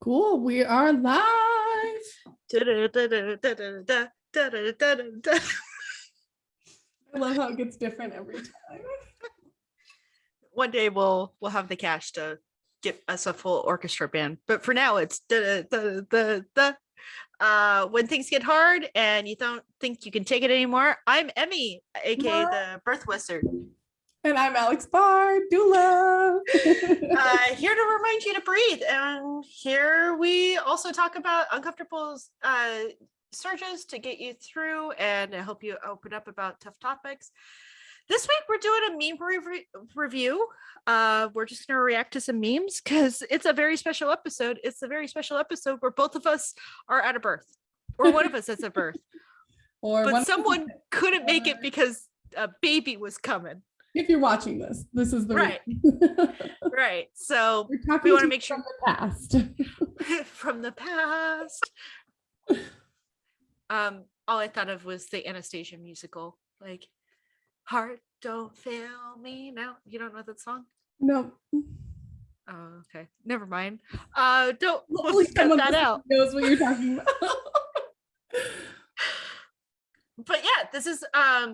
Cool. We are live. Da-da-da-da-da-da-da, da-da-da-da-da. I love how it gets different every time. One day we'll have the cash to get us a full orchestra band, but for now it's da-da-da-da-da. When things get hard and you don't think you can take it anymore, I'm Emmy, aka the birth wizard. And I'm Alex Barr, Doula. Here to remind you to breathe. And here we also talk about uncomfortable surges to get you through and help you open up about tough topics. This week we're doing a meme review. We're just going to react to some memes because it's a very special episode. It's a very special episode where both of us are at a birth, or one of us is at birth. But someone couldn't make it because a baby was coming. If you're watching this is the right. Right. So we want to make sure from the past. From the past. All I thought of was the Anastasia musical, like "Heart Don't Fail Me Now." You don't know that song? No. Oh, okay. Never mind. Don't cut that out. Knows what you're talking about. But yeah, this is a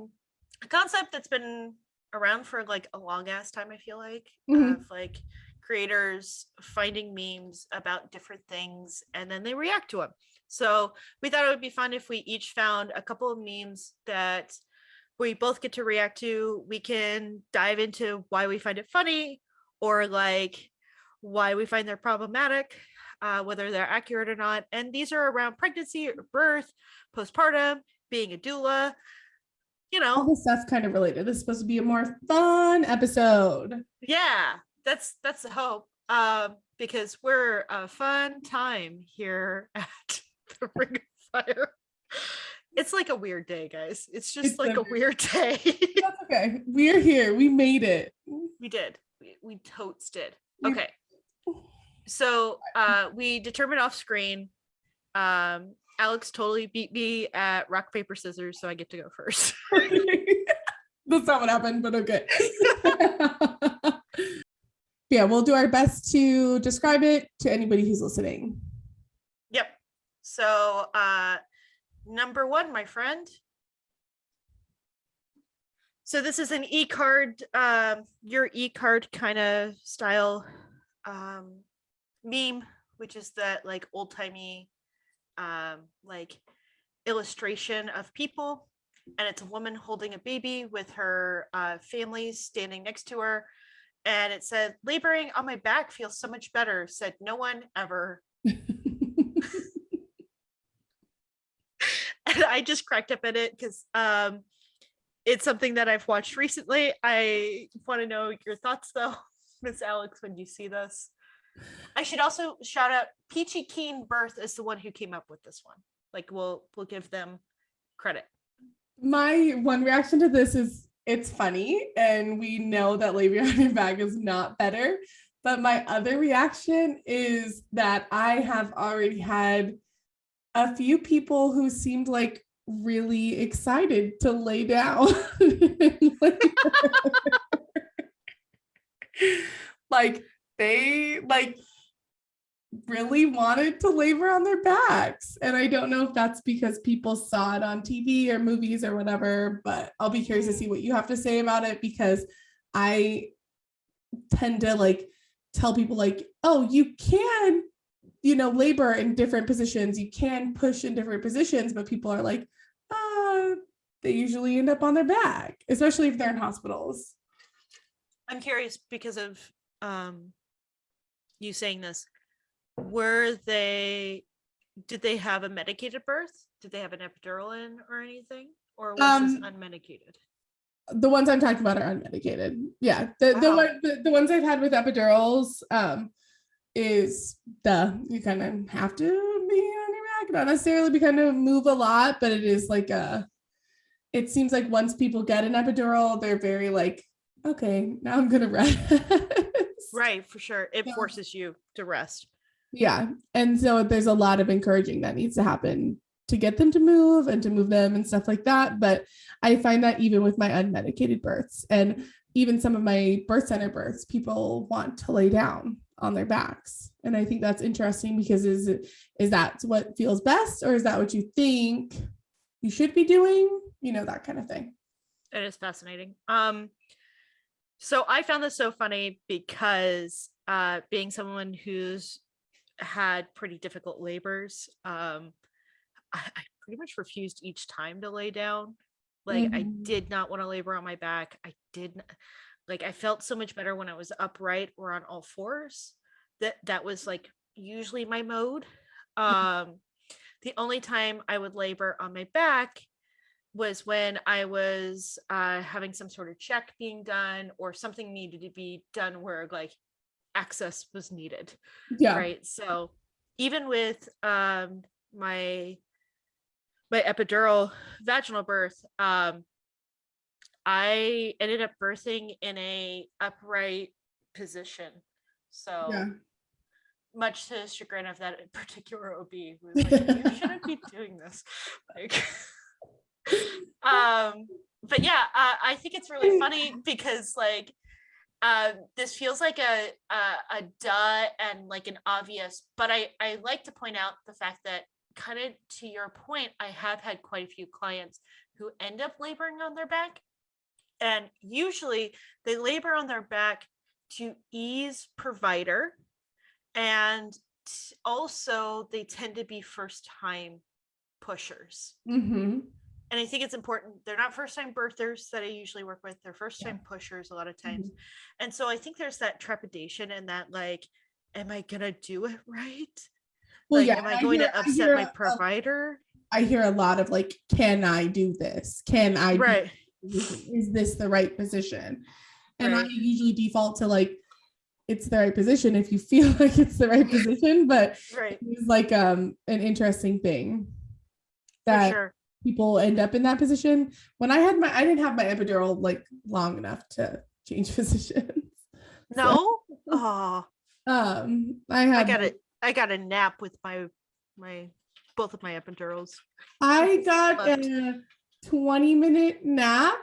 concept that's been around for like a long ass time. I feel like of like creators finding memes about different things and then they react to them. So we thought it would be fun if we each found a couple of memes that we both get to react to. We can dive into why we find it funny or like why we find they're problematic, whether they're accurate or not. And these are around pregnancy, birth, postpartum, being a doula. You know, all this stuff's kind of related. This is supposed to be a more fun episode. Yeah, that's the hope. Because we're a fun time here at the Ring of Fire. It's like a weird day, guys. It's just like a weird day. That's okay. We're here. We made it. We did. We totes did. Okay. So we determined off screen. Alex totally beat me at rock, paper, scissors, so I get to go first. That's not what happened, but okay. Yeah, we'll do our best to describe it to anybody who's listening. Yep. So number one, my friend. So this is an e-card, your e-card kind of style meme, which is that like old-timey like illustration of people, and it's a woman holding a baby with her family standing next to her, and it said, "Laboring on my back feels so much better, said no one ever." And I just cracked up at it because it's something that I've watched recently. I want to know your thoughts though, Miss Alex, when you see this. I should also shout out Peachy Keen Birth is the one who came up with this one. Like we'll give them credit. My one reaction to this is it's funny, and we know that labor on your back is not better. But my other reaction is that I have already had a few people who seemed like really excited to lay down. Like they like really wanted to labor on their backs. And I don't know if that's because people saw it on TV or movies or whatever, but I'll be curious to see what you have to say about it, because I tend to like tell people like, oh, you can, labor in different positions. You can push in different positions, but people are like, they usually end up on their back, especially if they're in hospitals. I'm curious because of you saying this. Did they have a medicated birth? Did they have an epidural in or anything? Or was this unmedicated? The ones I'm talking about are unmedicated. Yeah. The ones I've had with epidurals is you kind of have to be on your back. Not necessarily be kind of move a lot, but it is like it seems like once people get an epidural, they're very like, okay, now I'm gonna rest. Right, for sure. It forces you to rest. Yeah. And so there's a lot of encouraging that needs to happen to get them to move and to move them and stuff like that. But I find that even with my unmedicated births and even some of my birth center births, people want to lay down on their backs. And I think that's interesting because is that what feels best, or is that what you think you should be doing? You know, that kind of thing. It is fascinating. So I found this so funny because being someone who's had pretty difficult labors, I pretty much refused each time to lay down. Like I did not want to labor on my back. I didn't like, I felt so much better when I was upright or on all fours. That was like usually my mode. The only time I would labor on my back was when I was having some sort of check being done or something needed to be done where like access was needed. Yeah. Right. So even with my epidural vaginal birth, I ended up birthing in a upright position. So Yeah. much to the chagrin of that particular OB, who was like, you shouldn't be doing this. Like, but yeah, I think it's really funny because like, this feels like a duh and like an obvious, but I like to point out the fact that, kind of to your point, I have had quite a few clients who end up laboring on their back, and usually they labor on their back to ease provider, and also they tend to be first time pushers. And I think it's important. They're not first time birthers that I usually work with. They're first time pushers a lot of times. And so I think there's that trepidation and that like, am I going to do it right? Well, like, yeah. am I going to upset my provider? I hear a lot of like, can I do this? Can I right. Is this the right position? And right. I usually default to like, it's the right position if you feel like it's the right position, but right. it's like an interesting thing that For sure. people end up in that position. When I didn't have my epidural like long enough to change positions. No. So, I got a nap with my both of my epidurals. I got a 20-minute nap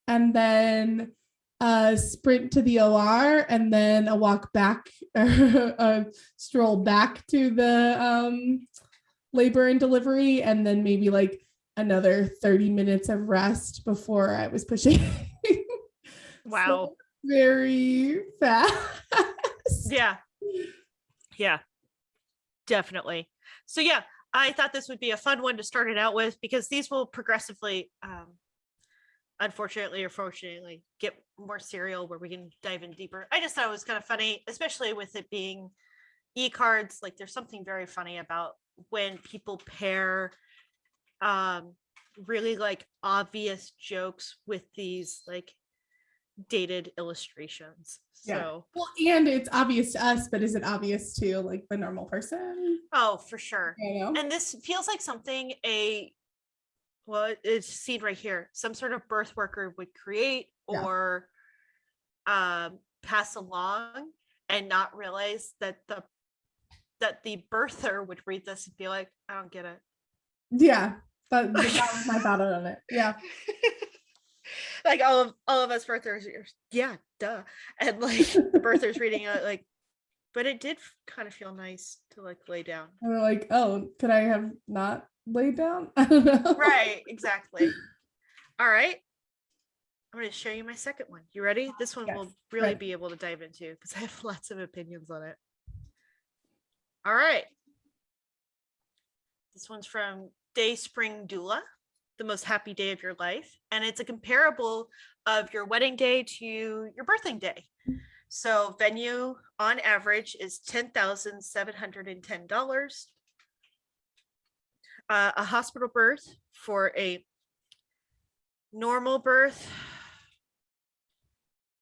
and then a sprint to the OR and then a walk back, a stroll back to the labor and delivery, and then maybe like another 30 minutes of rest before I was pushing. Wow. So very fast. Yeah, definitely. So yeah, I thought this would be a fun one to start it out with, because these will progressively, unfortunately or fortunately, get more serial where we can dive in deeper. I just thought it was kind of funny, especially with it being e-cards. Like there's something very funny about when people pair really like obvious jokes with these like dated illustrations. So well, and it's obvious to us, but is it obvious to like the normal person? Oh, for sure. You know? And this feels like something it's seen right here, some sort of birth worker would create or pass along and not realize that the birther would read this and be like, I don't get it. Yeah, that was my thought on it. Yeah. Like all of us birthers, yeah, duh. And like the birthers reading it like, but it did kind of feel nice to like lay down. And we're like, oh, could I have not laid down? I don't know. Right, exactly. All right. I'm going to show you my second one. You ready? This one will really be able to dive into because I have lots of opinions on it. All right. This one's from Day Spring Doula, the most happy day of your life. And it's a comparable of your wedding day to your birthing day. So venue on average is $10,710. A hospital birth for a normal birth.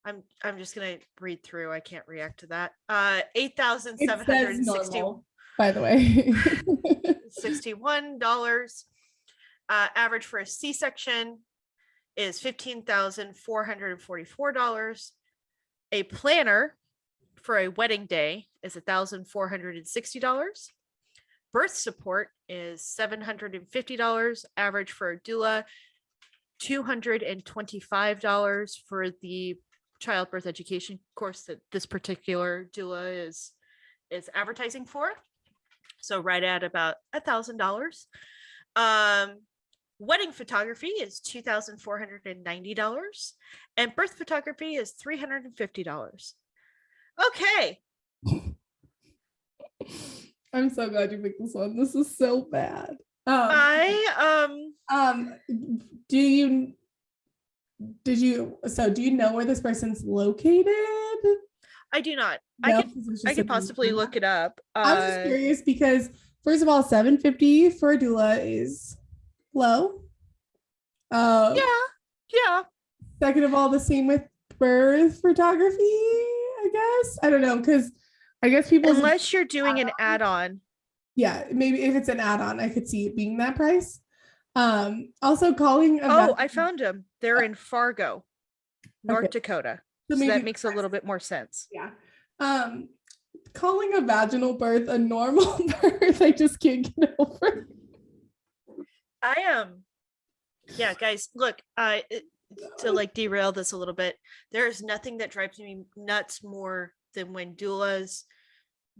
I'm just gonna read through. I can't react to that. $8,760. By the way, $61. Average for a C-section is $15,444. A planner for a wedding day is $1,460. Birth support is $750 average for a doula, $225 for the childbirth education course that this particular doula is advertising for. So right at about $1,000. Wedding photography is $2,490, and birth photography is $350. Okay. I'm so glad you picked this one. This is so bad. Do you know where this person's located? I do not. No, I could possibly look it up. I was just curious because first of all, $750 for a doula is low. Yeah. Second of all, the same with birth photography, I guess. I don't know, because I guess people, unless you're doing an add-on. Yeah, maybe if it's an add-on, I could see it being that price. Also calling I found them. They're in Fargo, North Dakota. So that makes a little bit more sense. Yeah. Calling a vaginal birth a normal birth, I just can't get over. Yeah, guys, look, to like derail this a little bit, there is nothing that drives me nuts more than when doulas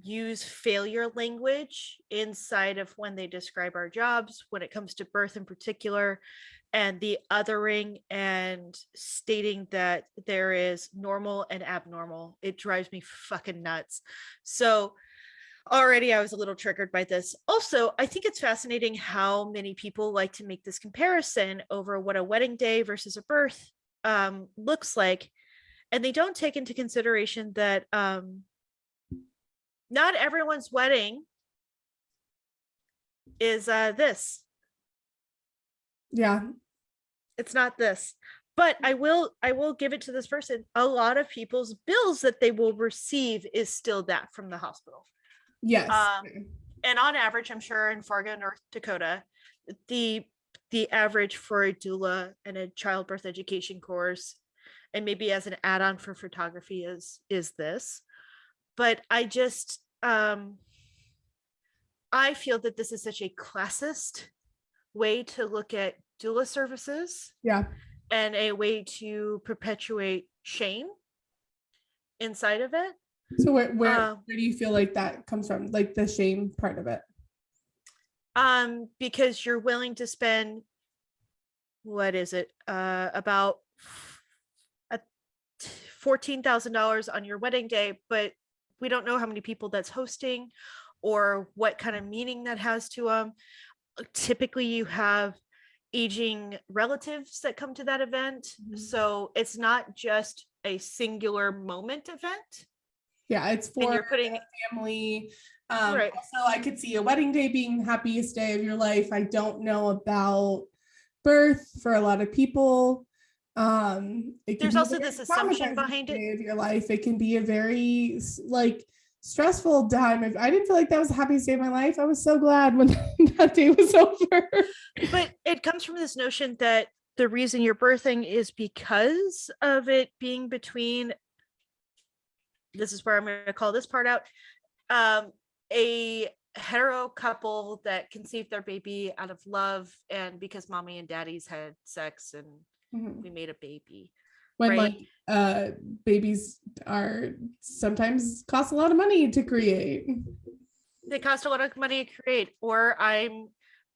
use failure language inside of when they describe our jobs, when it comes to birth in particular, and the othering and stating that there is normal and abnormal. It drives me fucking nuts. So already I was a little triggered by this. Also, I think it's fascinating how many people like to make this comparison over what a wedding day versus a birth looks like. And they don't take into consideration that not everyone's wedding is this. Yeah. It's not this. But I will give it to this person. A lot of people's bills that they will receive is still that from the hospital. Yes. And on average, I'm sure in Fargo, North Dakota, the average for a doula and a childbirth education course, and maybe as an add-on for photography is this. But I just I feel that this is such a classist way to look at doula services. Yeah. And a way to perpetuate shame inside of it. So where do you feel like that comes from? Like the shame part of it? Because you're willing to spend, what is it? About $14,000 on your wedding day, but we don't know how many people that's hosting or what kind of meaning that has to them. Typically you have aging relatives that come to that event. Mm-hmm. So it's not just a singular moment event. Yeah, it's for you're putting family. Right. Also, I could see a wedding day being the happiest day of your life. I don't know about birth for a lot of people. There's also this assumption behind it of your life. It can be a very stressful time. I didn't feel like that was the happiest day of my life. I was so glad when that day was over. But it comes from this notion that the reason you're birthing is because of it being between, this is where I'm going to call this part out, a hetero couple that conceived their baby out of love and because mommy and daddy's had sex and we made a baby. When right? Babies are sometimes cost a lot of money to create. They cost a lot of money to create. Or I'm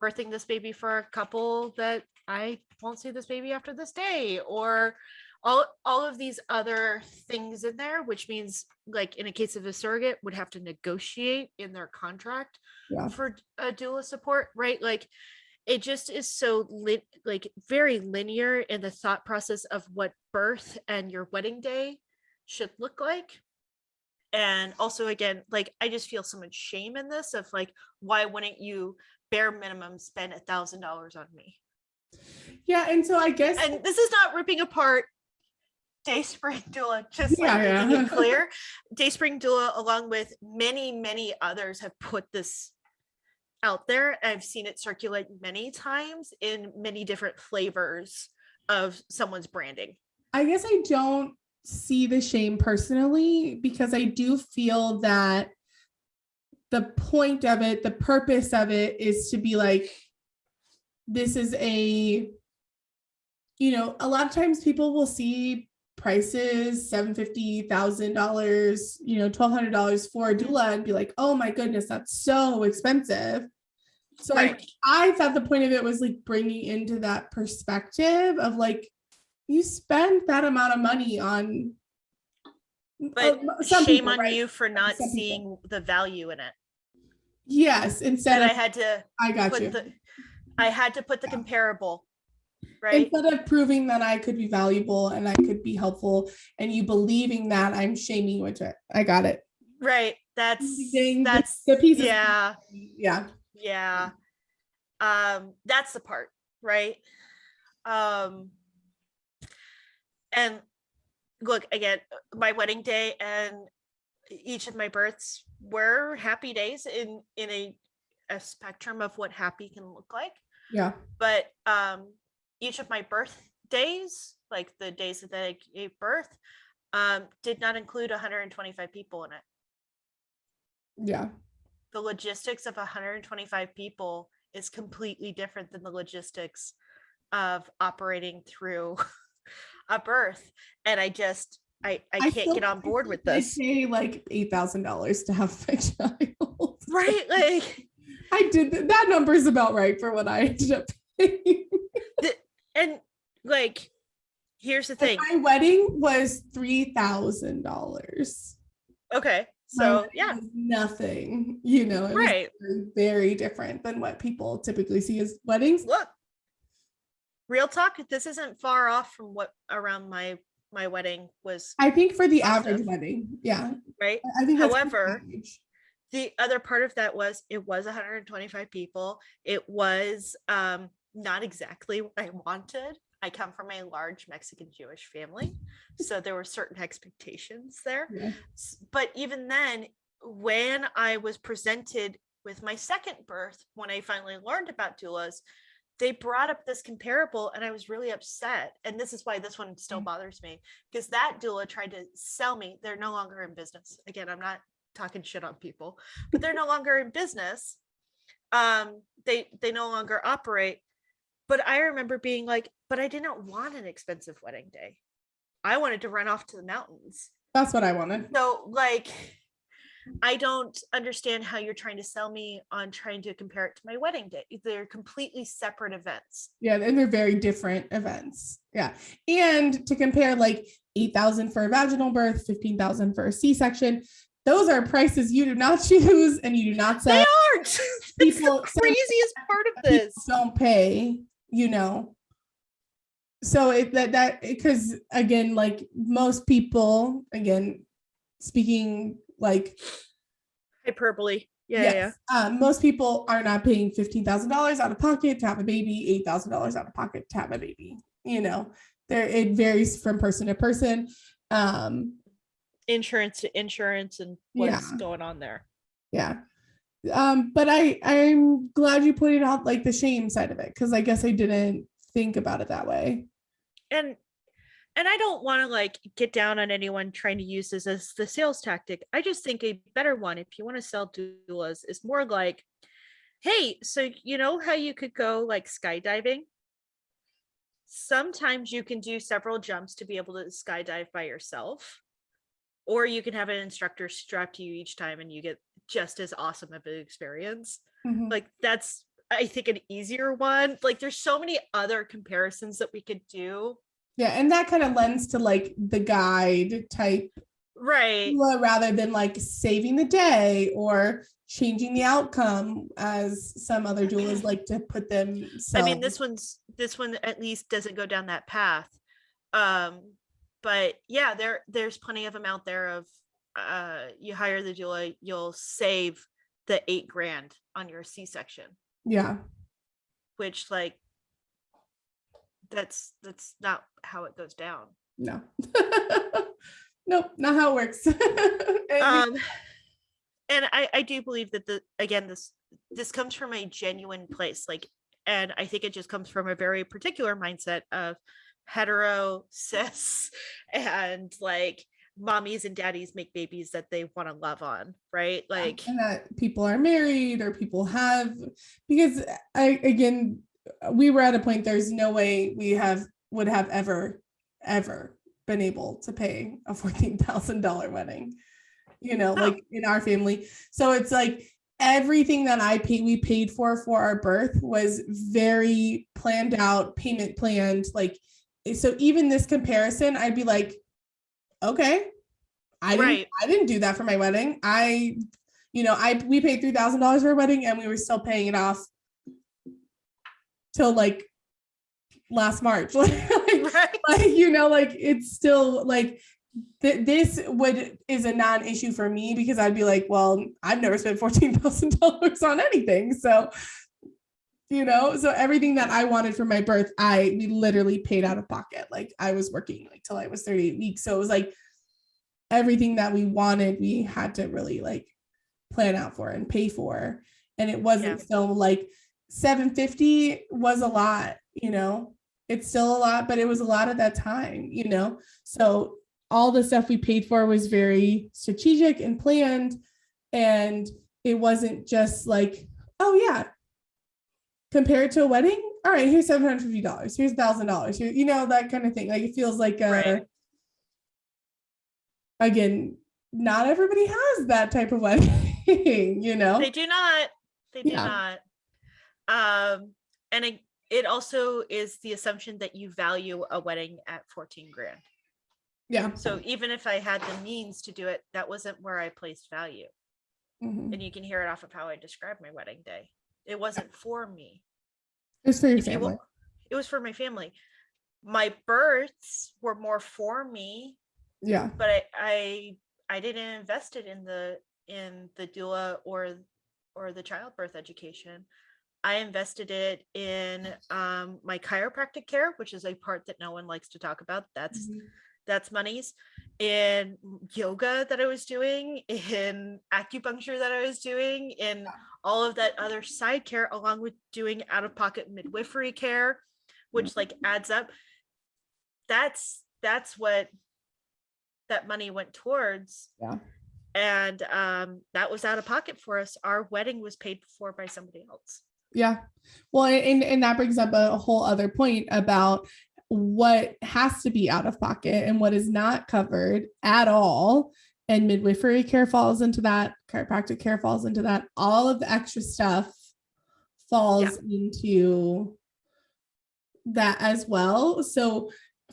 birthing this baby for a couple that I won't see this baby after this day. Or all of these other things in there, which means like in a case of a surrogate would have to negotiate in their contract for a doula support, right? Like it just is so very linear in the thought process of what birth and your wedding day should look like. And also, again, like I just feel so much shame in this of like, why wouldn't you bare minimum spend $1,000 on me? Yeah, and so I guess, and this is not ripping apart Dayspring Doula, just making it clear. Dayspring Doula, along with many others, have put this out there. I've seen it circulate many times in many different flavors of someone's branding. I guess I don't see the shame personally because I do feel that the point of it, the purpose of it is to be like, this is a, you know, a lot of times people will see prices $750,000, you know, $1,200 for a doula and be like, oh my goodness, that's so expensive. So Right. I thought the point of it was like bringing into that perspective of like, you spend that amount of money on, But some shame people, on right? you for not Some seeing people. the value in it. Yes, instead That of, I had to I got put you. the Yeah. comparable, right? Instead of proving that I could be valuable and I could be helpful, and you believing that, I'm shaming you into it. I got it. Right. That's the pieces. yeah. Yeah. Yeah. That's the part, right? And look, again, my wedding day and each of my births were happy days in a spectrum of what happy can look like. Yeah. But each of my birthdays, like the days that I gave birth, did not include 125 people in it. Yeah. The logistics of 125 people is completely different than the logistics of operating through a birth. And I can't get on board with this. I pay like $8,000 to have my child. Right? Like I did that number is about right for what I ended up paying. And like, here's the thing. My wedding was $3,000. Okay. So yeah, nothing, you know, it right. was very, very different than what people typically see as weddings. Look, real talk, this isn't far off from what around my wedding was. I think for the average wedding, yeah. Right. I think however, the other part of that was it was 125 people. It was not exactly what I wanted. I come from a large Mexican Jewish family, so there were certain expectations there. Yeah. But even then, when I was presented with my second birth, when I finally learned about doulas, they brought up this comparable and I was really upset. And this is why this one still bothers me, because that doula tried to sell me. They're no longer in business. Again, I'm not talking shit on people, but they're no longer in business. They no longer operate. But I remember being like, but I didn't want an expensive wedding day. I wanted to run off to the mountains. That's what I wanted. So like, I don't understand how you're trying to sell me on trying to compare it to my wedding day. They're completely separate events. Yeah, and they're very different events. Yeah. And to compare like 8,000 for a vaginal birth, 15,000 for a C-section, those are prices you do not choose and you do not set. They aren't. People, the craziest part of this. Don't pay, you know. So because again, like most people, again, speaking like hyperbole. Yeah. Most people are not paying $15,000 out of pocket to have a baby, $8,000 out of pocket to have a baby. You know, it varies from person to person. Insurance to insurance and what's going on there. Yeah. But I'm glad you pointed out like the shame side of it, because I guess I didn't think about it that way. And I don't want to like get down on anyone trying to use this as the sales tactic. I just think a better one, if you want to sell doulas, is more like, hey, so you know how you could go like skydiving? Sometimes you can do several jumps to be able to skydive by yourself, or you can have an instructor strapped to you each time and you get just as awesome of an experience. Mm-hmm. Like that's, I think, an easier one. Like there's so many other comparisons that we could do. Yeah, and that kind of lends to like the guide type, right? Rather than like saving the day or changing the outcome, as some other doulas like to put themselves. I mean, this one at least doesn't go down that path. But yeah, there's plenty of them out there of you hire the doula, you'll save the $8,000 on your C-section. Yeah. Which like that's not how it goes down. No. Nope, not how it works. And I do believe that this comes from a genuine place, like, and I think it just comes from a very particular mindset of hetero cis and like mommies and daddies make babies that they want to love on, right? Like, and that people are married or people have, because again, we were at a point, there's no way we would have ever been able to pay a $14,000 wedding, like in our family. So it's like everything that we paid for our birth was very planned out, payment planned. Like, so even this comparison, I'd be like, okay, I didn't do that for my wedding. We paid $3,000 for a wedding and we were still paying it off till like last March. Like, it's still like this is a non-issue for me, because I'd be like, well, I've never spent $14,000 on anything. So, so everything that I wanted for my birth, we literally paid out of pocket. Like, I was working like till I was 38 weeks. So it was like everything that we wanted, we had to really like plan out for and pay for. And it wasn't so like $750 was a lot, it's still a lot, but it was a lot at that time, so all the stuff we paid for was very strategic and planned. And it wasn't just like, oh yeah, compared to a wedding, all right, here's $750, here's $1,000, here, that kind of thing. Like, it feels like again, not everybody has that type of wedding. They do not. And it also is the assumption that you value a wedding at 14 grand. Yeah. So even if I had the means to do it, that wasn't where I placed value. And you can hear it off of how I described my wedding day. It wasn't for me. It was for your family. It was for my family. My births were more for me. Yeah. But I didn't invest it in the doula or the childbirth education. I invested it in my chiropractic care, which is a part that no one likes to talk about. That's monies. In yoga that I was doing, in acupuncture that I was doing, in all of that other side care, along with doing out-of-pocket midwifery care, which like adds up. That's what that money went towards. Yeah. And that was out of pocket for us. Our wedding was paid for by somebody else. Yeah. Well, and that brings up a whole other point about what has to be out of pocket and what is not covered at all. And midwifery care falls into that, chiropractic care falls into that, all of the extra stuff falls into that as well. So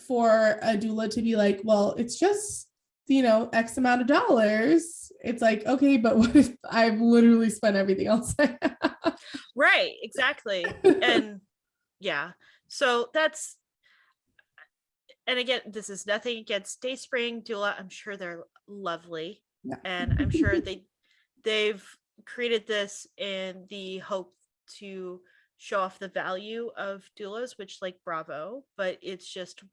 for a doula to be like, well, it's just, X amount of dollars, it's like, okay, but what if I've literally spent everything else I have? Right, exactly. And so that's, and again, this is nothing against Dayspring Doula. I'm sure they're lovely. Yeah. And I'm sure they've created this in the hope to show off the value of doulas, which, like, bravo, but it's just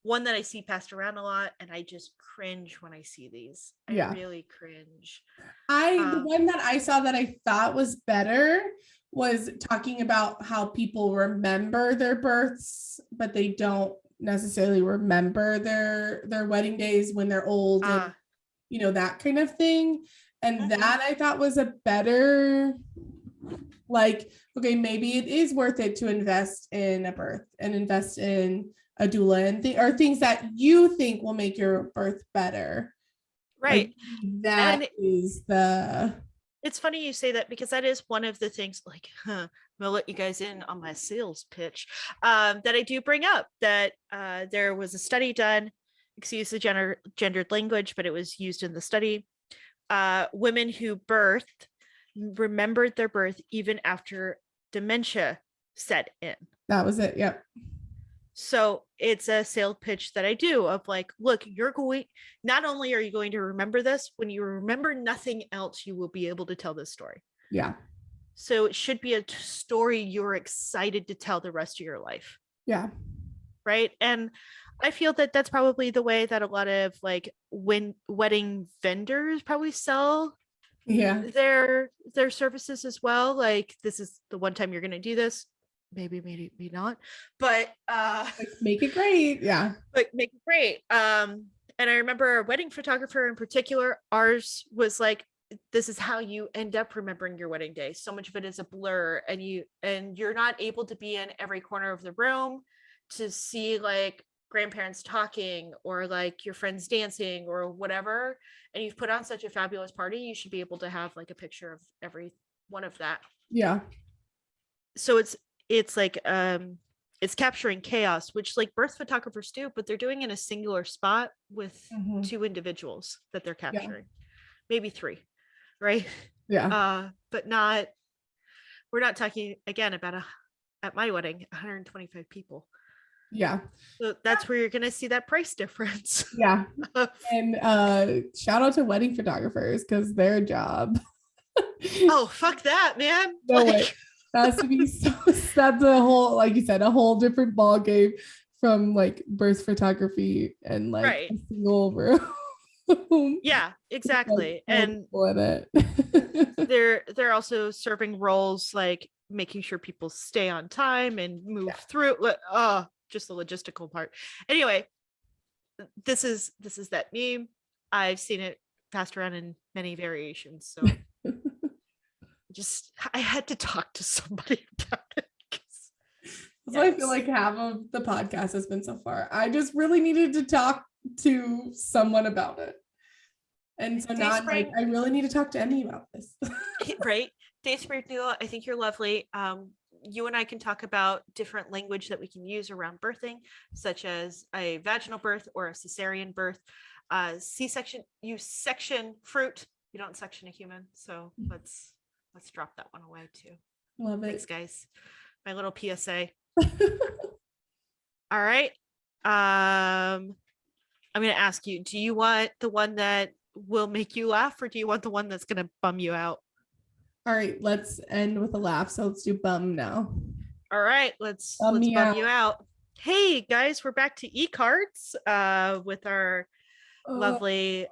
one that I see passed around a lot, and I just cringe when I see these. I really cringe. The one that I saw that I thought was better was talking about how people remember their births, but they don't necessarily remember their wedding days when they're old, and that kind of thing. And that I thought was a better, like, okay, maybe it is worth it to invest in a birth and invest in a doula and or things that you think will make your birth better. Right. Like, it's funny you say that, because that is one of the things, like, I'm gonna let you guys in on my sales pitch, that I do bring up, that there was a study done, excuse the gendered language, but it was used in the study. Women who birthed remembered their birth even after dementia set in. That was it. Yep. So it's a sales pitch that I do of like, look, not only are you going to remember this, when you remember nothing else, you will be able to tell this story. Yeah. So it should be a story you're excited to tell the rest of your life. Yeah. Right. And I feel that that's probably the way that a lot of like wedding vendors probably sell their services as well. Like, this is the one time you're going to do this. Maybe not, but like, make it great. Yeah. Like, make it great. And I remember a wedding photographer in particular, ours was like, this is how you end up remembering your wedding day. So much of it is a blur, and you're not able to be in every corner of the room to see like grandparents talking or like your friends dancing or whatever. And you've put on such a fabulous party, you should be able to have like a picture of every one of that. Yeah. So it's like it's capturing chaos, which like birth photographers do, but they're doing in a singular spot with two individuals that they're capturing. Maybe three, right? Yeah. But we're not talking again about at my wedding 125 people. Yeah. So that's where you're gonna see that price difference. Yeah. And shout out to wedding photographers, because their job. Oh, fuck that, man. No way. That has to be so, that's a whole, like you said, a whole different ball game from like birth photography and like right. a single room. Yeah, exactly. Like, and they're also serving roles like making sure people stay on time and move through just the logistical part. Anyway, this is that meme. I've seen it passed around in many variations, so I had to talk to somebody about it. That's why I feel like half of the podcast has been so far. I just really needed to talk to someone about it. And so now I really need to talk to Emmy about this. Right. Dayspring Doula, I think you're lovely. You and I can talk about different language that we can use around birthing, such as a vaginal birth or a cesarean birth. C-section, you section fruit, you don't section a human. So let's drop that one away too. Love it. Thanks, guys. My little PSA. All right. I'm going to ask you, do you want the one that will make you laugh, or do you want the one that's going to bum you out? All right, let's end with a laugh. So let's do bum now. All right, let's bum you out. Hey guys, we're back to e-cards with our lovely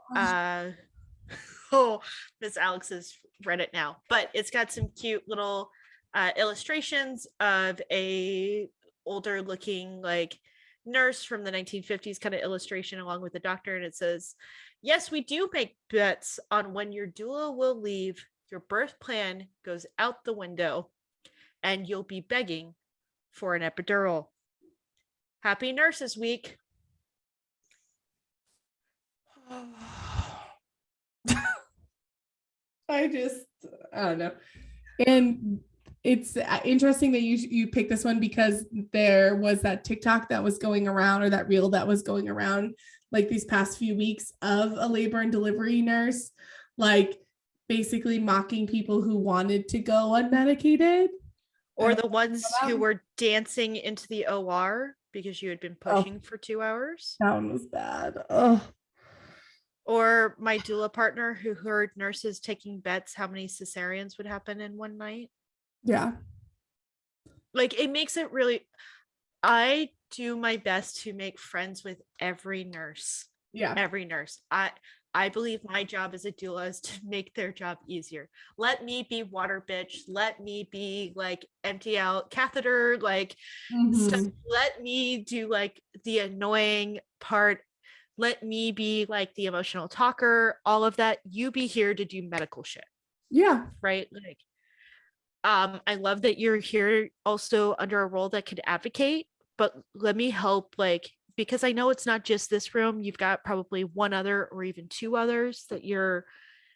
Miss Alex has read it now, but it's got some cute little illustrations of a older looking like nurse from the 1950s kind of illustration along with the doctor, and it says, yes, we do make bets on when your doula will leave. Your birth plan goes out the window and you'll be begging for an epidural. Happy Nurses Week. I don't know. And it's interesting that you picked this one, because there was that TikTok that was going around, or that reel that was going around like these past few weeks, of a labor and delivery nurse, like basically mocking people who wanted to go unmedicated. Or the ones who were dancing into the OR because you had been pushing for 2 hours. That one was bad. Oh. Or my doula partner who heard nurses taking bets how many cesareans would happen in one night. Yeah. Like, it makes it really, I do my best to make friends with every nurse. Yeah. Every nurse. I believe my job as a doula is to make their job easier. Let me be water bitch. Let me be like empty out catheter, like stuff. Let me do like the annoying part. Let me be like the emotional talker, all of that. You be here to do medical shit. Yeah. Right. Like, I love that you're here also under a role that could advocate, but let me help, like, because I know it's not just this room. You've got probably one other or even two others that you're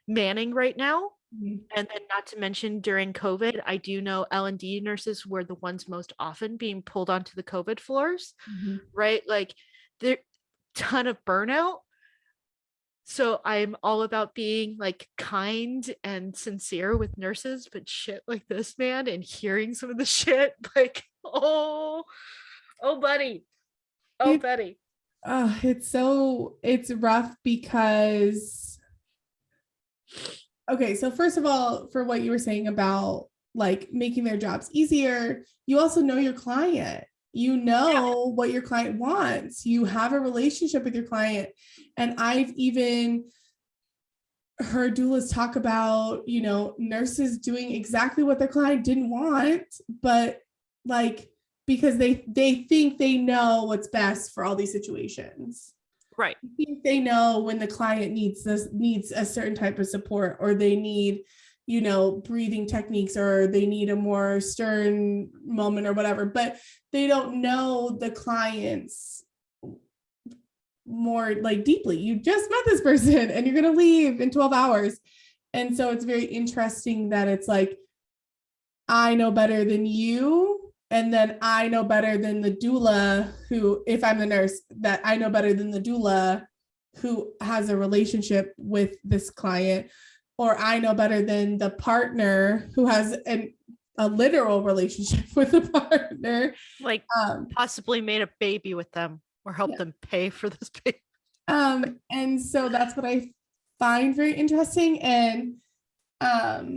manning right now. And then not to mention during COVID, I do know L&D nurses were the ones most often being pulled onto the COVID floors, right? Like, there ton of burnout. So I'm all about being like kind and sincere with nurses, but shit like this, man, and hearing some of the shit, like, oh buddy. Oh, Betty. It's rough because, okay, so first of all, for what you were saying about like making their jobs easier, you also know your client. You know what your client wants. You have a relationship with your client. And I've even heard doulas talk about, nurses doing exactly what their client didn't want, but like, because they think they know what's best for all these situations. Right. I think they know when the client needs a certain type of support, or they need, breathing techniques, or they need a more stern moment or whatever, but they don't know the clients more like deeply. You just met this person and you're going to leave in 12 hours. And so it's very interesting that it's like, I know better than you. And then I know better than the doula who, if I'm the nurse, that I know better than the doula who has a relationship with this client, or I know better than the partner who has a literal relationship with the partner. Like possibly made a baby with them or helped them pay for this baby. And so that's what I find very interesting. And I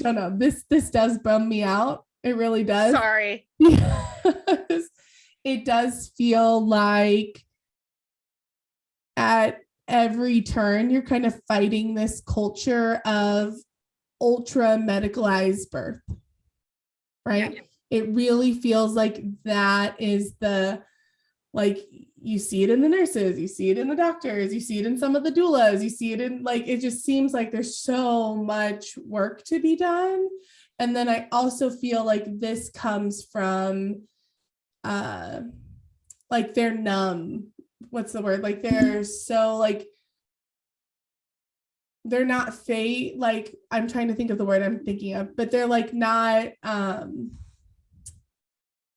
don't know, this does bum me out. It really does. Sorry. Because it does feel like at every turn you're kind of fighting this culture of ultra medicalized birth, right? Yeah. It really feels like that is the, like, you see it in the nurses, you see it in the doctors, you see it in some of the doulas, you see it in, like, it just seems like there's so much work to be done. And then I also feel like this comes from like they're numb. What's the word? Like they're so like they're not like I'm trying to think of the word I'm thinking of, but they're like not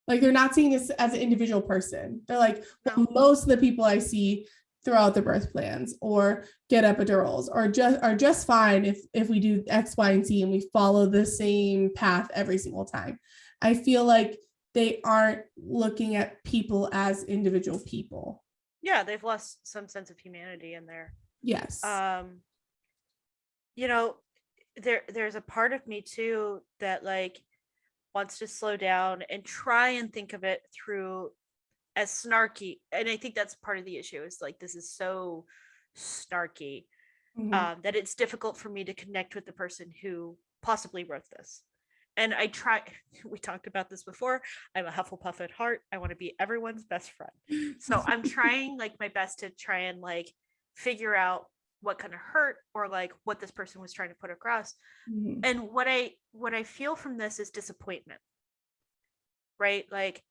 like they're not seeing this as an individual person. They're like, well, most of the people I see throughout the birth plans or get epidurals or are just fine if we do X, Y, and Z and we follow the same path every single time. I feel like they aren't looking at people as individual people. Yeah, they've lost some sense of humanity in there. Yes. There's a part of me too that like wants to slow down and try and think of it through as snarky, and I think that's part of the issue is like this is so snarky that it's difficult for me to connect with the person who possibly wrote this. And I try, we talked about this before, I'm a Hufflepuff at heart, I want to be everyone's best friend, so I'm trying like my best to try and like figure out what kind of hurt or like what this person was trying to put across. And what I feel from this is disappointment, right? Like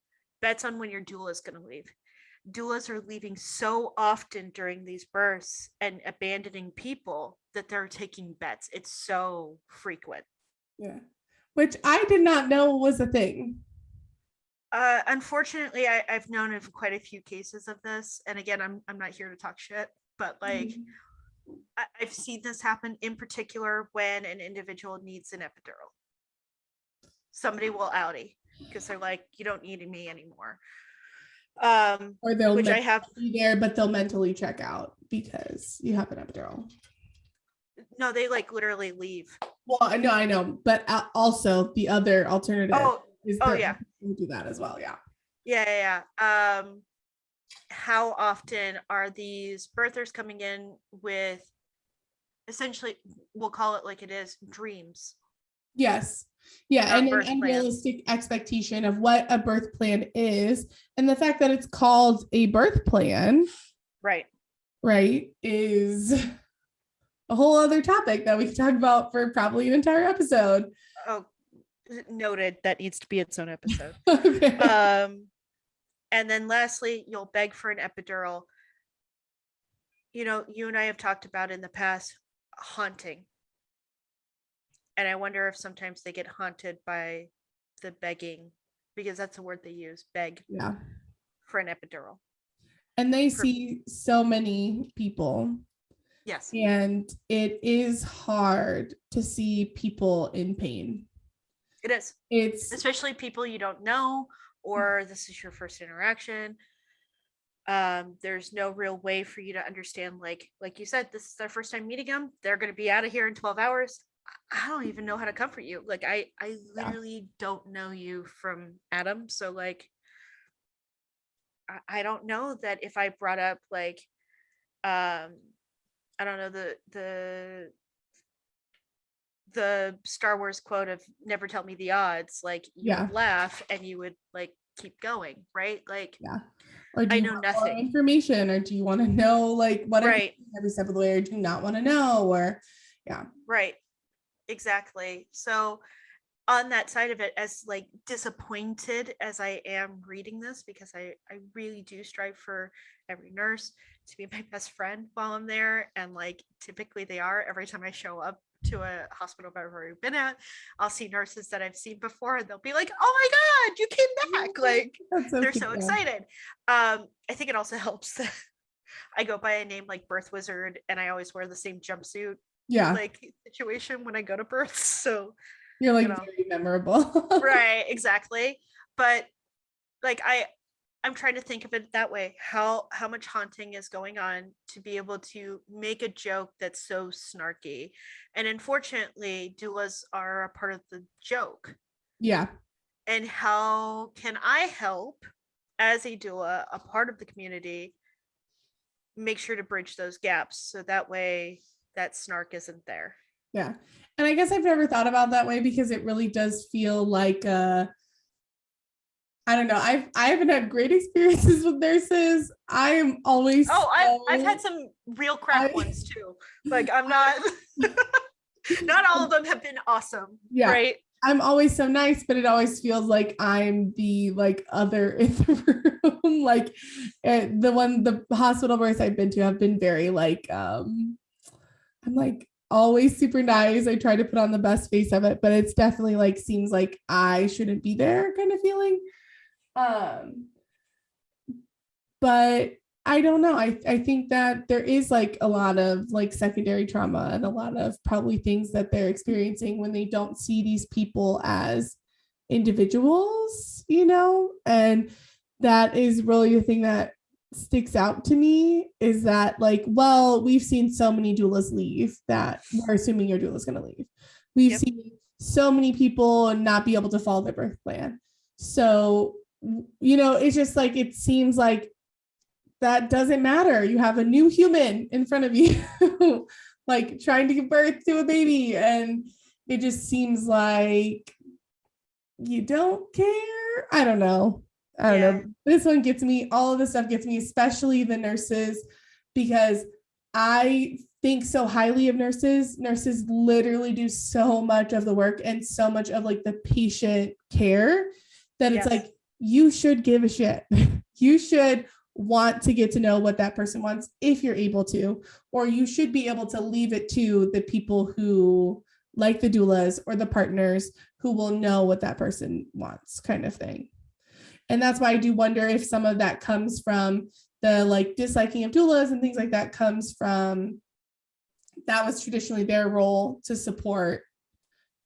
bets on when your doula is going to leave. Doulas are leaving so often during these births and abandoning people that they're taking bets. It's so frequent. Yeah. Which I did not know was a thing. Unfortunately, I've known of quite a few cases of this. And again, I'm not here to talk shit, but like I've seen this happen in particular when an individual needs an epidural. Somebody will outie because they're like, you don't need me anymore. Or they'll be there, but they'll mentally check out because you have an epidural. No, they like literally leave. Well, I know, but also the other alternative is yeah, do that as well. Yeah. How often are these birthers coming in with essentially, we'll call it like it is, dreams? Yes. Yeah, and an unrealistic expectation of what a birth plan is, and the fact that it's called a birth plan, right, is a whole other topic that we can talk about for probably an entire episode. Oh, noted. That needs to be its own episode. Okay. And then lastly, you'll beg for an epidural. You know, you and I have talked about in the past haunting. And I wonder if sometimes they get haunted by the begging, because that's a word they use, beg. Yeah. For an epidural. And they see so many people. Yes. And it is hard to see people in pain. It is. It's especially people you don't know, or this is your first interaction. There's no real way for you to understand, like you said, this is their first time meeting them. They're going to be out of here in 12 hours. I don't even know how to comfort you. Like I literally don't know you from Adam. So like, I don't know that if I brought up like, I don't know, the Star Wars quote of never tell me the odds, like you would laugh and you would like keep going, right? Like Or do I you know want more nothing. information? Or do you want to know like what Right. every step of the way, or do you not want to know? Or yeah. Right. Exactly. So on that side of it, as like disappointed as I am reading this, because I really do strive for every nurse to be my best friend while I'm there, and like typically they are. Every time I show up to a hospital I've already been at, I'll see nurses that I've seen before, and they'll be like, "Oh my god, you came back!" Like That's so they're cute. so Yeah. excited. I think it also helps that I go by a name like Birth Wizard, and I always wear the same jumpsuit Yeah. like situation when I go to births. So You're you like know, very memorable. right, exactly. But like I'm trying to think of it that way. How much haunting is going on to be able to make a joke that's so snarky. And unfortunately, doulas are a part of the joke. Yeah. And how can I help as a doula, a part of the community, make sure to bridge those gaps so that way that snark isn't there? Yeah. And I guess I've never thought about that way because it really does feel like I don't know. I haven't had great experiences with nurses. I am always Oh, I've so had some real crap I ones too. Like I'm not not all of them have been awesome, yeah. right? I'm always so nice, but it always feels like I'm the like other in the room. Like the hospital births I've been to have been very like I'm like always super nice. I try to put on the best face of it, but it's definitely like seems like I shouldn't be there kind of feeling. Um, but I don't know. I think that there is like a lot of like secondary trauma and a lot of probably things that they're experiencing when they don't see these people as individuals, you know? And that is really the thing that sticks out to me is that like, well, we've seen so many doulas leave that we're assuming your doula is going to leave. We've Yep. seen so many people not be able to follow their birth plan. So, you know, it's just like it seems like that doesn't matter. You have a new human in front of you, like trying to give birth to a baby. And it just seems like you don't care. I don't know. I don't Yeah. know. This one gets me, all of this stuff gets me, especially the nurses, because I think so highly of nurses. Nurses literally do so much of the work and so much of like the patient care that it's Yes. like, you should give a shit. You should want to get to know what that person wants if you're able to, or you should be able to leave it to the people who like the doulas or the partners who will know what that person wants kind of thing. And that's why I do wonder if some of that comes from the like disliking of doulas and things like that comes from that was traditionally their role to support,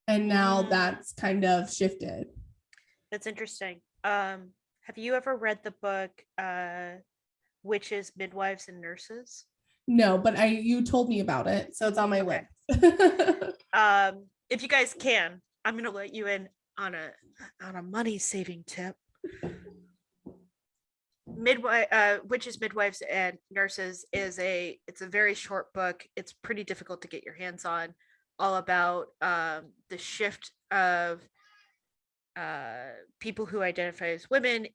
and now that's kind of shifted. That's interesting. Have you ever read the book Witches, Midwives, and Nurses? No, but I you told me about it, so it's on my Okay. list. If you guys can, I'm gonna let you in on a money saving tip. Witches, Midwives, and Nurses it's a very short book. It's pretty difficult to get your hands on, all about the shift of people who identify as women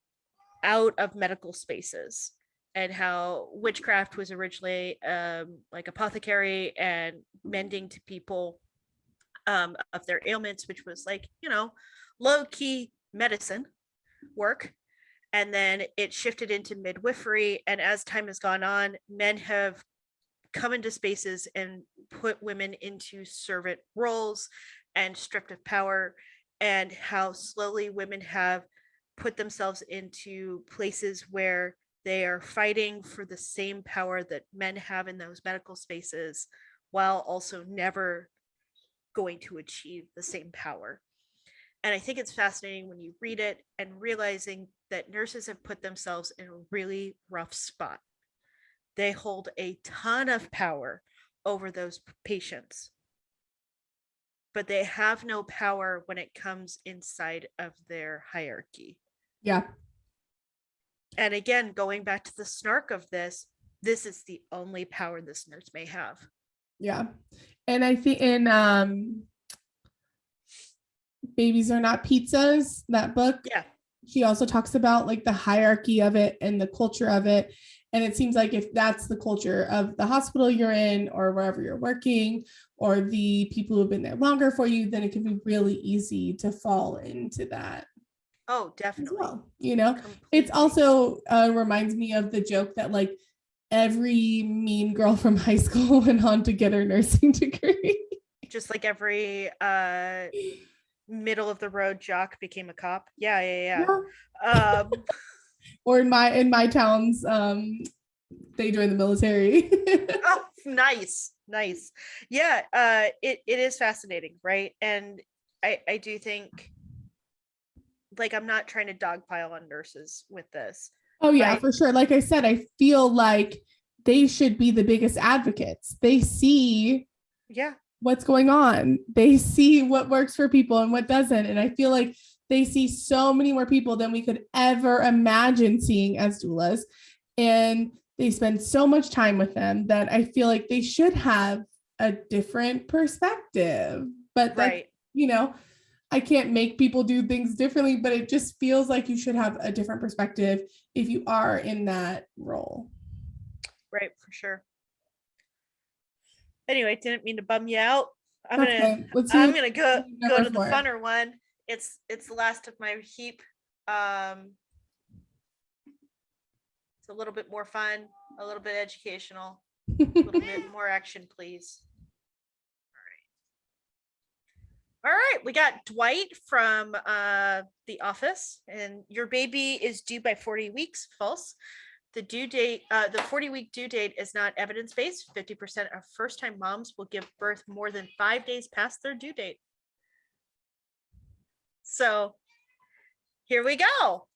out of medical spaces, and how witchcraft was originally like apothecary and mending to people of their ailments, which was like, low key medicine work. And then it shifted into midwifery. And as time has gone on, men have come into spaces and put women into servant roles and stripped of power, and how slowly women have put themselves into places where they are fighting for the same power that men have in those medical spaces, while also never going to achieve the same power. And I think it's fascinating when you read it and realizing that nurses have put themselves in a really rough spot. They hold a ton of power over those patients, but they have no power when it comes inside of their hierarchy. Yeah. And again, going back to the snark of this is the only power this nurse may have. Yeah. And I think in Babies Are Not Pizzas, that book, Yeah. she also talks about like the hierarchy of it and the culture of it. And it seems like if that's the culture of the hospital you're in or wherever you're working, or the people who've been there longer for you, then it can be really easy to fall into that. Oh, definitely. Well, you know, Completely. it's also reminds me of the joke that like every mean girl from high school went on to get her nursing degree. Just like every middle of the road jock became a cop. Yeah. Or in my towns, they joined the military. Oh, nice. Yeah, it is fascinating, right? And I do think, like, I'm not trying to dogpile on nurses with this. Oh yeah, for sure. Like I said, I feel like they should be the biggest advocates. They see what's going on. They see what works for people and what doesn't. And I feel like they see so many more people than we could ever imagine seeing as doulas. And they spend so much time with them that I feel like they should have a different perspective. But that, you know, I can't make people do things differently, but it just feels like you should have a different perspective if you are in that role. Right, for sure. Anyway, didn't mean to bum you out. I'm gonna go to the funner one. It's the last of my heap. It's a little bit more fun, a little bit educational, a little bit more action, please. All right, we got Dwight from The Office, and your baby is due by 40 weeks. False. The due date, the 40-week due date is not evidence-based. 50% of first-time moms will give birth more than 5 days past their due date. So here we go.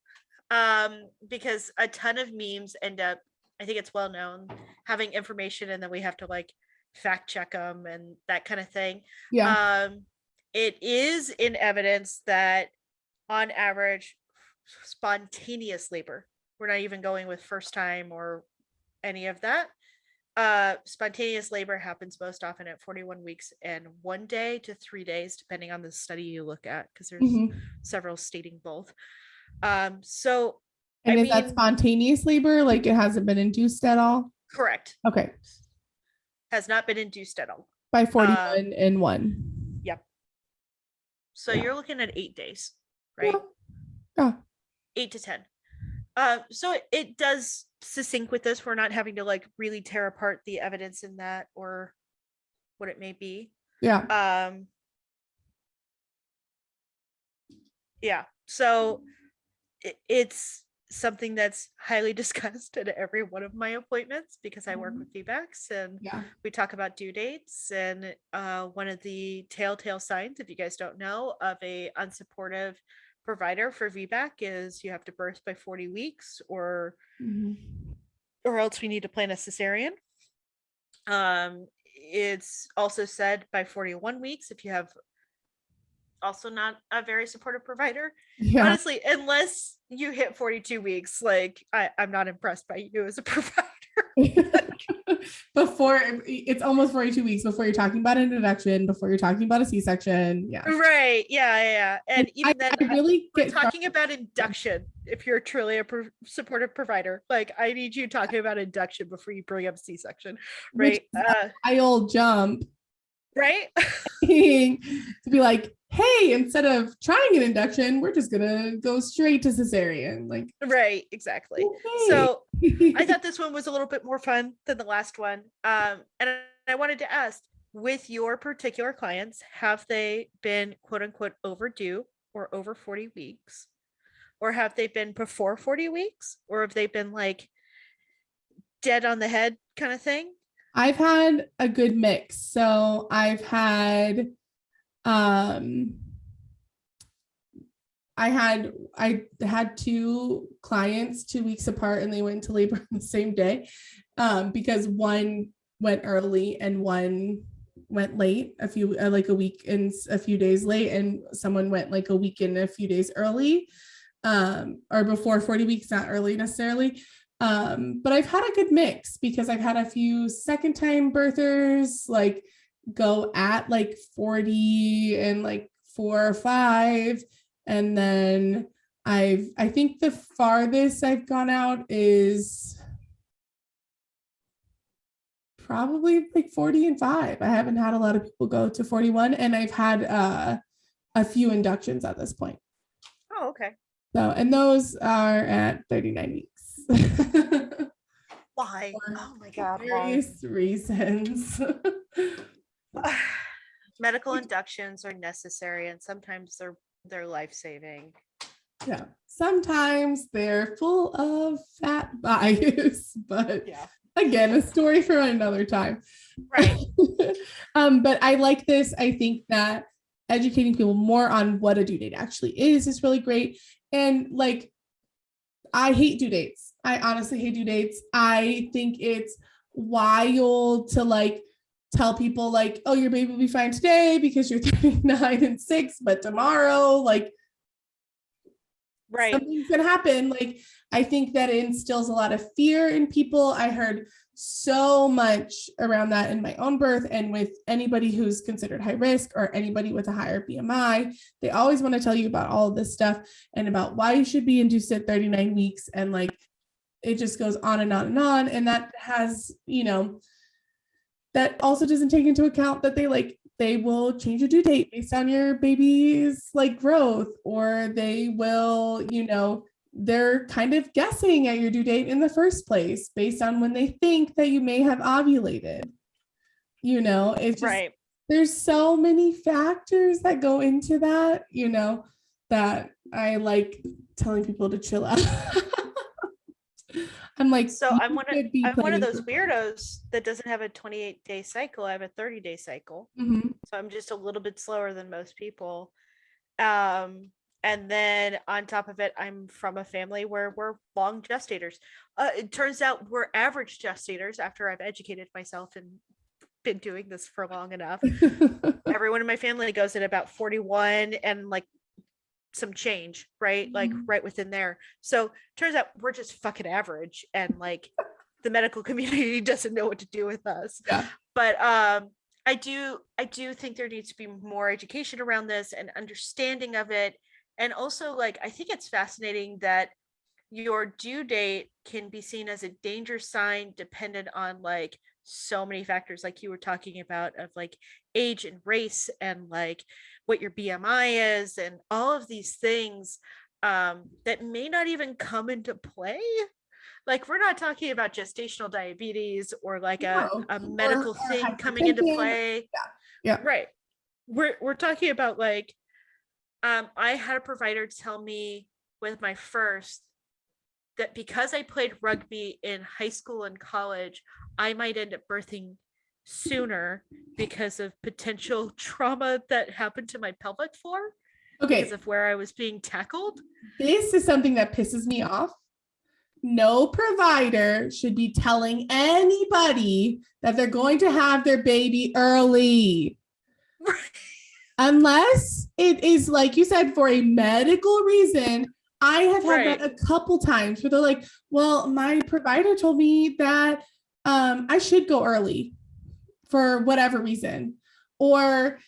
Because a ton of memes end up, I think it's well known, having information and then we have to like fact check them and that kind of thing. Yeah. It is in evidence that on average, spontaneous labor, we're not even going with first time or any of that. Spontaneous labor happens most often at 41 weeks and 1 day to 3 days, depending on the study you look at, because there's several stating both. So and is that spontaneous labor? Like it hasn't been induced at all? Correct. Okay. Has not been induced at all. By 41 and 1. Yep. So you're looking at 8 days, right? Yeah. 8 to 10. So it does succinct with this. We're not having to like really tear apart the evidence in that or what it may be. Yeah. Yeah. So it's something that's highly discussed at every one of my appointments because I work with VBACs and we talk about due dates. And one of the telltale signs, if you guys don't know, of a unsupportive provider for VBAC is you have to birth by 40 weeks or else we need to plan a cesarean. It's also said by 41 weeks if you have also not a very supportive provider. Honestly, unless you hit 42 weeks, like I'm not impressed by you as a provider. Before it's almost 42 weeks before you're talking about an introduction, before you're talking about a C-section. Right. Yeah. And even then, I really we're talking about induction. If you're truly a supportive provider, like I need you talking about induction before you bring up C-section, right? I'll jump. Right. To be like, hey, instead of trying an induction, we're just gonna go straight to cesarean. Like, right, exactly. Okay. So I thought this one was a little bit more fun than the last one. And I wanted to ask, with your particular clients, have they been quote unquote overdue or over 40 weeks? Or have they been before 40 weeks? Or have they been like dead on the head kind of thing? I've had a good mix. So I had 2 clients 2 weeks apart and they went into labor on the same day because one went early and one went late, a week and a few days late, and someone went like a week and a few days early, or before 40 weeks, not early necessarily. But I've had a good mix because I've had a few second time birthers like go at like 40 and like 4 or 5, and then I think the farthest I've gone out is probably like 40 and 5. I haven't had a lot of people go to 41, and I've had a few inductions at this point. Oh, okay. So, and those are at 39 weeks. Why? Oh my God. Various reasons. Medical inductions are necessary, and sometimes they're life-saving. Yeah. Sometimes they're full of fat bias, but Yeah. again, a story for another time. Right. But I like this. I think that educating people more on what a due date actually is really great. And like, I hate due dates. I honestly hate due dates. I think it's wild to like tell people like, oh, your baby will be fine today because you're 39 and 6, but tomorrow, like, right, something's gonna happen. Like, I think that it instills a lot of fear in people. I heard so much around that in my own birth, and with anybody who's considered high risk or anybody with a higher BMI. They always want to tell you about all of this stuff and about why you should be induced at 39 weeks, and like it just goes on and on and on. And that has, that also doesn't take into account that they will change your due date based on your baby's like growth, or they will, they're kind of guessing at your due date in the first place based on when they think that you may have ovulated. It's just, right. there's so many factors that go into that, that I like telling people to chill out. I'm like, so I'm one of those for weirdos that doesn't have a 28-day cycle. I have a 30-day cycle. Mm-hmm. So I'm just a little bit slower than most people. And then on top of it, I'm from a family where we're long gestators. It turns out we're average gestators after I've educated myself and been doing this for long enough. Everyone in my family goes at about 41 and like some change, right? Like right within there. So turns out we're just fucking average, and like the medical community doesn't know what to do with us. Yeah. But I do think there needs to be more education around this and understanding of it. And also, like, I think it's fascinating that your due date can be seen as a danger sign dependent on like so many factors, like you were talking about, of like age and race and like what your BMI is and all of these things that may not even come into play. Like, we're not talking about gestational diabetes or like a medical thing coming into play. Yeah. Right. We're talking about like, I had a provider tell me with my first that because I played rugby in high school and college, I might end up birthing sooner because of potential trauma that happened to my pelvic floor. Okay. Because of where I was being tackled. This is something that pisses me off. No provider should be telling anybody that they're going to have their baby early. Unless it is, like you said, for a medical reason. I have had that a couple times where they're like, well, my provider told me that I should go early for whatever reason. Or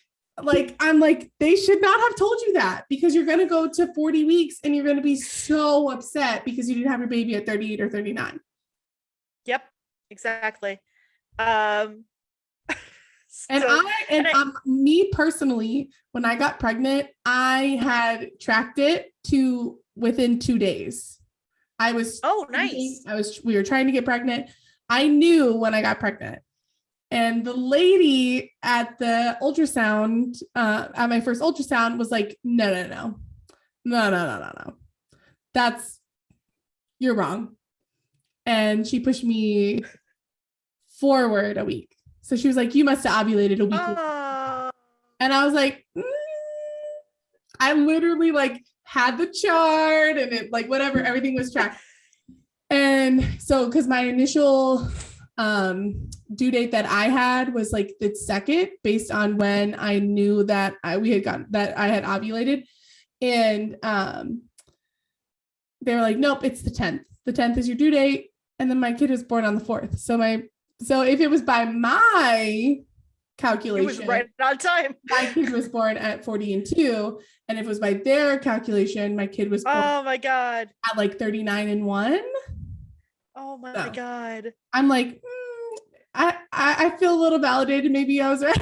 like, I'm like, they should not have told you that, because you're going to go to 40 weeks and you're going to be so upset because you didn't have your baby at 38 or 39. Yep, exactly. Me personally, when I got pregnant, I had tracked it to within 2 days. I was, nice. We were trying to get pregnant. I knew when I got pregnant. And the lady at the ultrasound, at my first ultrasound, was like, no. You're wrong. And she pushed me forward a week. So she was like, you must have ovulated a week. And I was like, I literally like had the chart and it like whatever, everything was tracked. And so, because my initial due date that I had was like the 2nd, based on when I knew that I had ovulated. And they were like, nope, it's the 10th. The 10th is your due date. And then my kid was born on the 4th. So if it was by my calculation, right on time. my kid was born at 40 and 2. And if it was by their calculation, my kid was born Oh my God. at like 39 and 1. Oh my So, God. I'm like, I feel a little validated. Maybe I was right.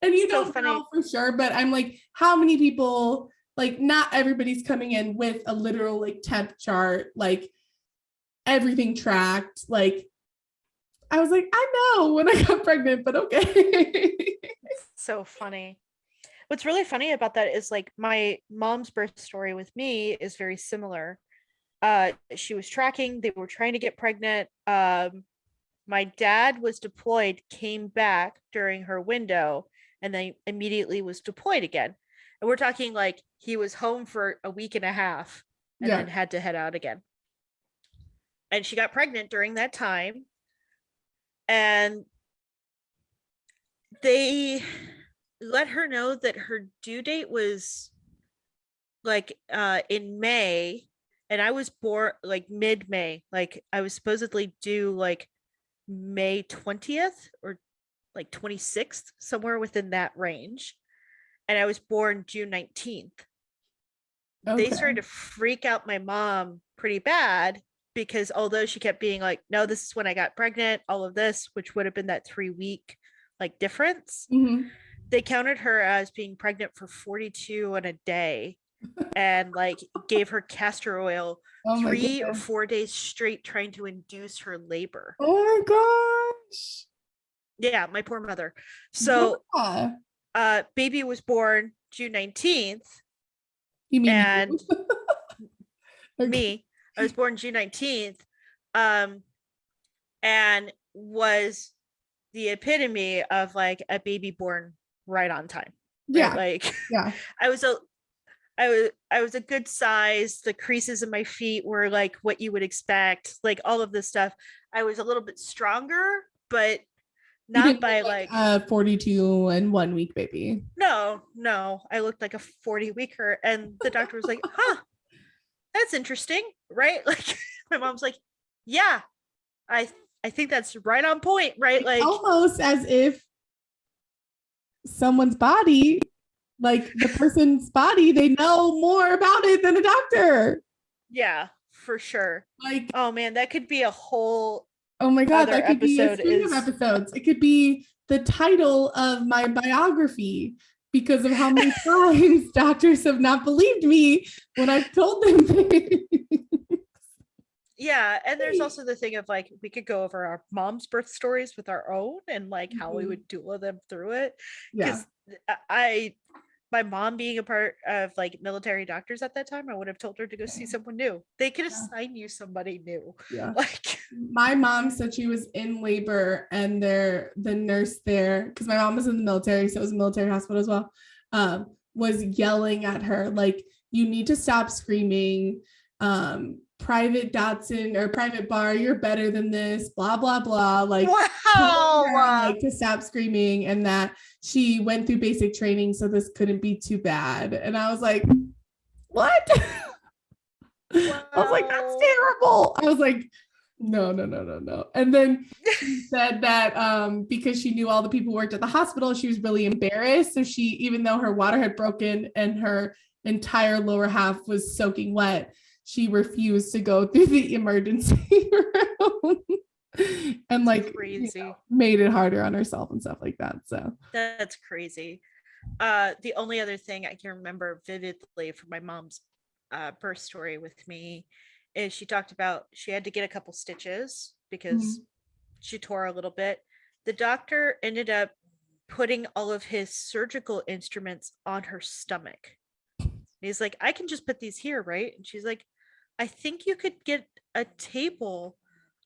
And you So don't funny. know for sure, but I'm like, how many people, like, not everybody's coming in with a literal like temp chart, like everything tracked. Like, I was like, I know when I got pregnant, but okay. So funny. What's really funny about that is like my mom's birth story with me is very similar. She was tracking, they were trying to get pregnant. My dad was deployed, came back during her window, and then immediately was deployed again. And we're talking like he was home for a week and a half and then had to head out again. And she got pregnant during that time. And they let her know that her due date was like in May, and I was born like mid-May. Like I was supposedly due like May 20th or like 26th, somewhere within that range. And I was born June 19th. They started to freak out my mom pretty bad because although she kept being like, no, this is when I got pregnant, all of this, which would have been that 3-week like difference, they counted her as being pregnant for 42 and a day and like gave her castor oil 3 or 4 days straight trying to induce her labor. Oh my gosh. Yeah, my poor mother. So baby was born June 19th. You mean and you? Me, I was born June 19th, and was the epitome of like a baby born right on time. Right? Yeah. Like yeah. I was a good size. The creases in my feet were like what you would expect, like all of this stuff. I was a little bit stronger, but not by like a 42 and 1 week baby. No, I looked like a 40 weeker, and the doctor was like, huh, that's interesting, right? Like my mom's like, yeah, I think that's right on point, right? It's like almost as if someone's body, like the person's body, they know more about it than a doctor. Yeah, for sure. Like, oh man, that could be a whole oh my God, that could be a episode. string of episodes. It could be the title of my biography because of how many times doctors have not believed me when I've told them things. Yeah, and there's also the thing of like we could go over our mom's birth stories with our own and like how we would doula them through it. Yeah. Because my mom being a part of like military doctors at that time, I would have told her to go see someone new. They could assign you somebody new. Yeah. Like my mom said she was in labor and the nurse there, because my mom was in the military, so it was a military hospital as well, was yelling at her like, you need to stop screaming. Private Datsun or private bar, you're better than this, blah blah blah, like wow, her, like to stop screaming, and that she went through basic training so this couldn't be too bad. And I was like, what? Wow. I was like, that's terrible. I was like, no. And then she said that because she knew all the people who worked at the hospital, she was really embarrassed, so she, even though her water had broken and her entire lower half was soaking wet, she refused to go through the emergency room and like crazy, made it harder on herself and stuff like that. So that's crazy. The only other thing I can remember vividly from my mom's birth story with me is she talked about she had to get a couple stitches because she tore a little bit. The doctor ended up putting all of his surgical instruments on her stomach. He's like, I can just put these here, right? And she's like, I think you could get a table.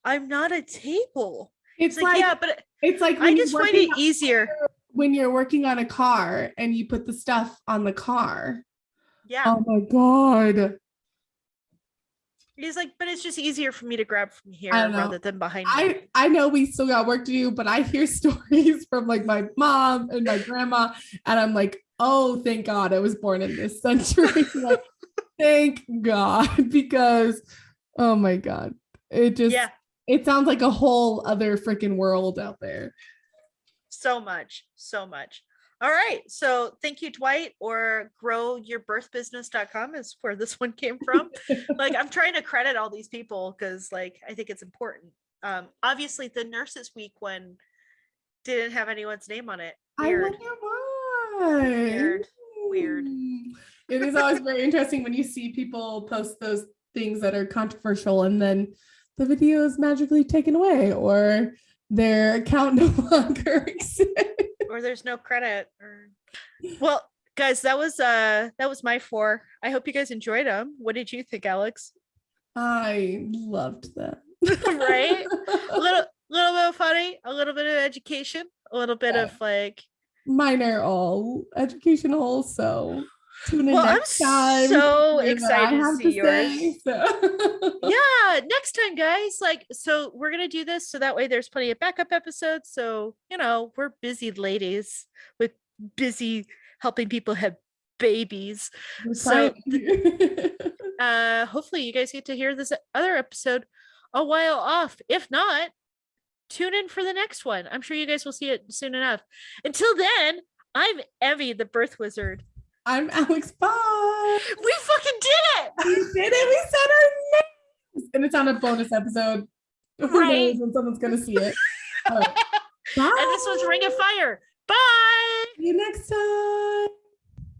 I'm not a table. It's like, yeah, but it's like I just find it easier when you're working on a car and you put the stuff on the car. Yeah. Oh my God. He's like, but it's just easier for me to grab from here rather than behind me. I know we still got work to do, but I hear stories from like my mom and my grandma, and I'm like, oh, thank God I was born in this century. Like, thank God, because oh my God, it just it sounds like a whole other freaking world out there. so much, so much. All right. So thank you, Dwight, or growyourbirthbusiness.com is where this one came from. Like, I'm trying to credit all these people because like I think it's important. Obviously the Nurses Week one didn't have anyone's name on it. I Weird. wonder why. Weird. It is always very interesting when you see people post those things that are controversial and then the video is magically taken away or their account no longer exists. Or there's no credit. Well, guys, that was my 4. I hope you guys enjoyed them. What did you think, Alex? I loved them. Right? A little bit of funny, a little bit of education, a little bit of like mine are all educational, so tune in well, next I'm time. so excited to see yours. Say, so. Yeah, next time, guys. Like, so we're gonna do this so that way there's plenty of backup episodes. So we're busy ladies with busy helping people have babies. So hopefully you guys get to hear this other episode a while off. If not, tune in for the next one. I'm sure you guys will see it soon enough. Until then, I'm Emmy, the birth wizard. I'm Alex Bob. We fucking did it! We did it. We said our names. And it's on a bonus episode. Who knows when someone's going to see it. Right. Bye. And this was Ring of Fire. Bye! See you next time.